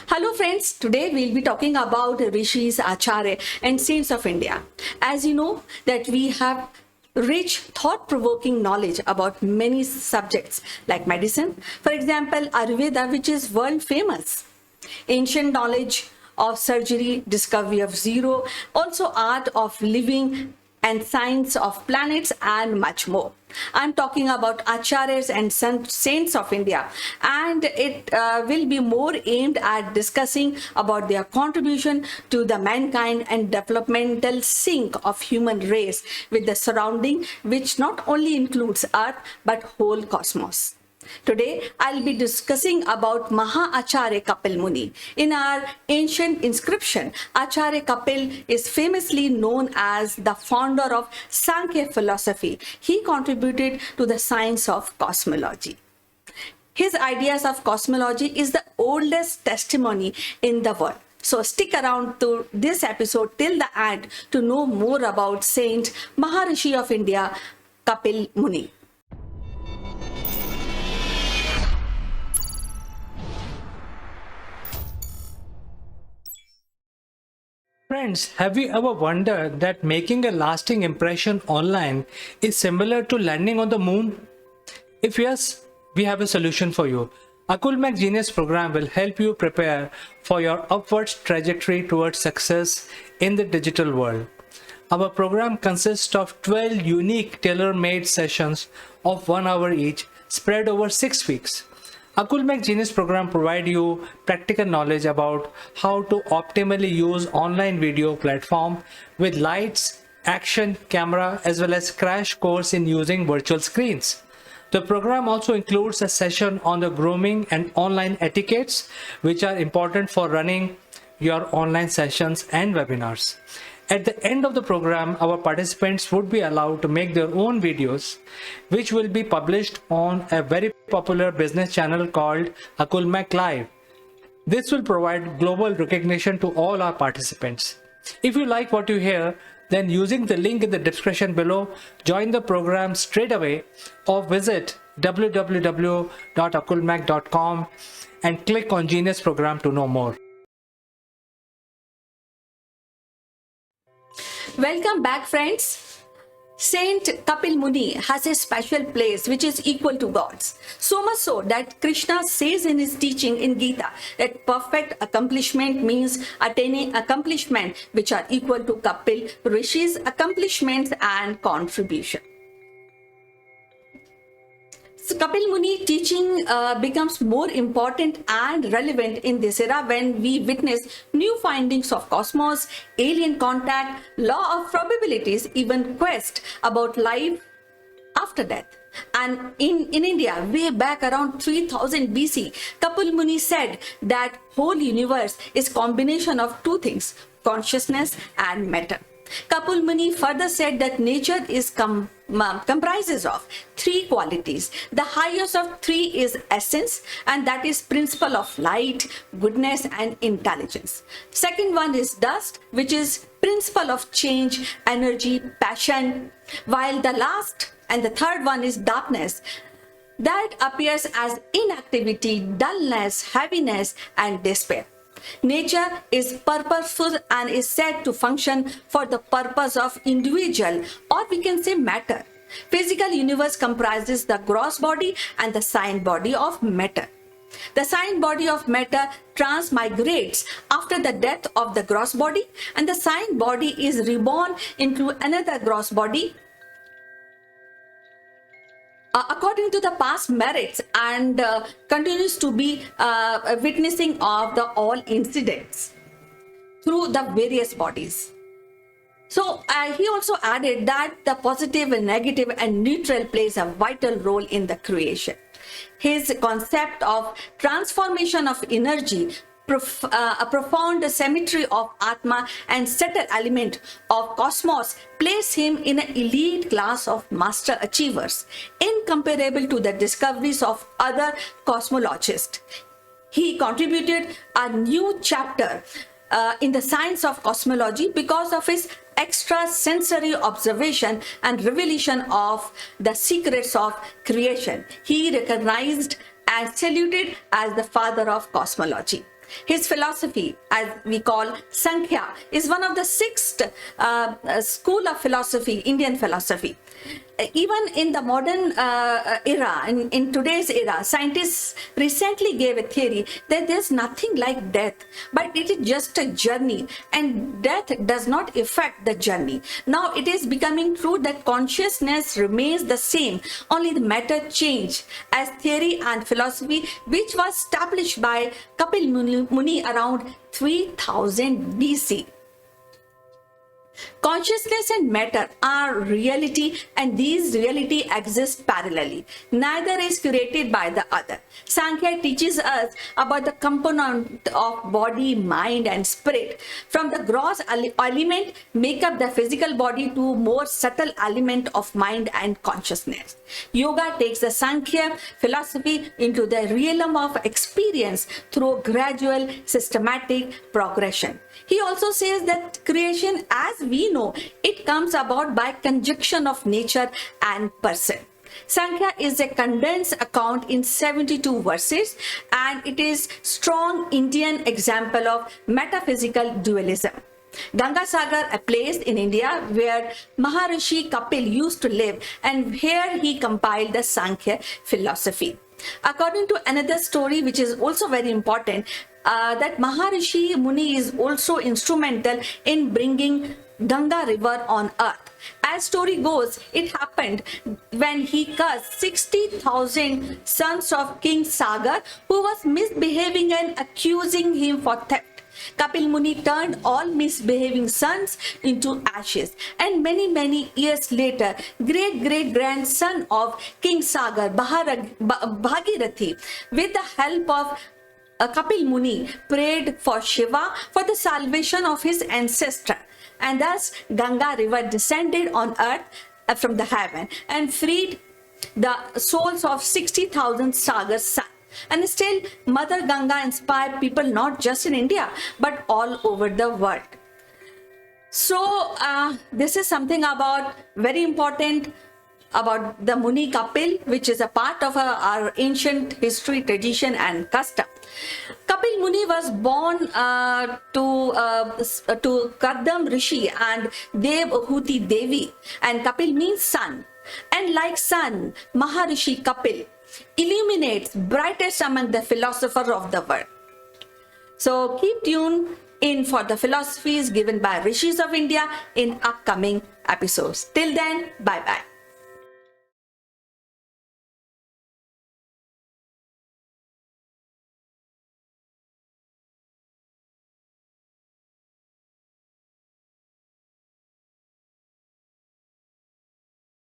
Hello friends, today we'll be talking about rishis, acharya and saints of India. As you know that we have rich thought-provoking knowledge about many subjects like medicine, for example Ayurveda, which is world famous, ancient knowledge of surgery, discovery of zero, also art of living and science of planets and much more. I'm talking about acharyas and saints of India, and it will be more aimed at discussing about their contribution to the mankind and developmental sync of human race with the surrounding, which not only includes Earth but whole cosmos. Today, I'll be discussing about Maha Acharya Kapil Muni. In our ancient inscription, Acharya Kapil is famously known as the founder of Sankhya philosophy. He contributed to the science of cosmology. His ideas of cosmology is the oldest testimony in the world. So stick around to this episode till the end to know more about Saint Maharishi of India, Kapil Muni. Friends, have you ever wondered that making a lasting impression online is similar to landing on the moon? If yes, we have a solution for you. Akulmac Genius program will help you prepare for your upwards trajectory towards success in the digital world. Our program consists of 12 unique tailor-made sessions of 1 hour each, spread over 6 weeks. Akulmac Genius program provide you practical knowledge about how to optimally use online video platform with lights, action, camera, as well as crash course in using virtual screens. The program also includes a session on the grooming and online etiquettes, which are important for running your online sessions and webinars. At the end of the program, our participants would be allowed to make their own videos, which will be published on a very popular business channel called Akulmac Live. This will provide global recognition to all our participants. If you like what you hear, then using the link in the description below, join the program straight away or visit www.akulmac.com and click on Genius program to know more. Welcome back, friends. Saint Kapil Muni has a special place which is equal to God's. So much so that Krishna says in his teaching in Gita that perfect accomplishment means attaining accomplishment which are equal to Kapil Rishi's accomplishments and contribution. So Kapil Muni teaching becomes more important and relevant in this era when we witness new findings of cosmos, alien contact, law of probabilities, even quest about life after death. And in India, way back around 3000 BC, Kapil Muni said that whole universe is combination of two things, consciousness and matter. Kapil Muni further said that nature is comprises of three qualities. The highest of three is essence, and that is principle of light, goodness and intelligence. Second one is dust, which is principle of change, energy, passion, while the last and the third one is darkness, that appears as inactivity, dullness, heaviness and despair. Nature is purposeful and is said to function for the purpose of individual, or we can say matter. Physical universe comprises the gross body and the sign body of matter. The sign body of matter transmigrates after the death of the gross body, and the sign body is reborn into another gross body according to the past merits, and continues to be witnessing of the all incidents through the various bodies. So he also added that the positive and negative and neutral plays a vital role in the creation. His concept of transformation of energy, a profound symmetry of Atma and subtle element of cosmos place him in an elite class of master achievers, incomparable to the discoveries of other cosmologists. He contributed a new chapter in the science of cosmology because of his extrasensory observation and revelation of the secrets of creation. He recognized and saluted as the father of cosmology. His philosophy, as we call Sankhya, is one of the sixth school of philosophy, Indian philosophy. Even in the modern era, in today's era, scientists recently gave a theory that there's nothing like death, but it is just a journey, and death does not affect the journey. Now it is becoming true that consciousness remains the same, only the matter change as theory and philosophy, which was established by Kapil Muni around 3000 BC. Consciousness and matter are reality, and these reality exist parallelly. Neither is created by the other. Sankhya teaches us about the component of body, mind, and spirit. From the gross element make up the physical body to more subtle element of mind and consciousness. Yoga takes the Sankhya philosophy into the realm of experience through gradual, systematic progression. He also says that creation as we know it comes about by conjunction of nature and person. Sankhya is a condensed account in 72 verses, and it is strong Indian example of metaphysical dualism. Gangasagar, a place in India where Maharishi Kapil used to live, and here he compiled the Sankhya philosophy. According to another story, which is also very important, that Maharishi Muni is also instrumental in bringing Ganga river on earth. As story goes, it happened when he cursed 60,000 sons of King Sagar who was misbehaving and accusing him for theft. Kapil Muni turned all misbehaving sons into ashes, and many years later, great-grandson of King Sagar, Bhagirathi, with the help of Kapil Muni, prayed for Shiva for the salvation of his ancestor, and thus Ganga river descended on earth from the heaven and freed the souls of 60,000 Sagar's sons. And still, Mother Ganga inspired people not just in India, but all over the world. So, this is something about very important about the Muni Kapil, which is a part of our ancient history, tradition, and custom. Kapil Muni was born to Kardam Rishi and Devhuti Devi, and Kapil means sun. And like sun, Maharishi Kapil illuminates brightest among the philosophers of the world. So keep tuned in for the philosophies given by Rishis of India in upcoming episodes. Till then, bye-bye.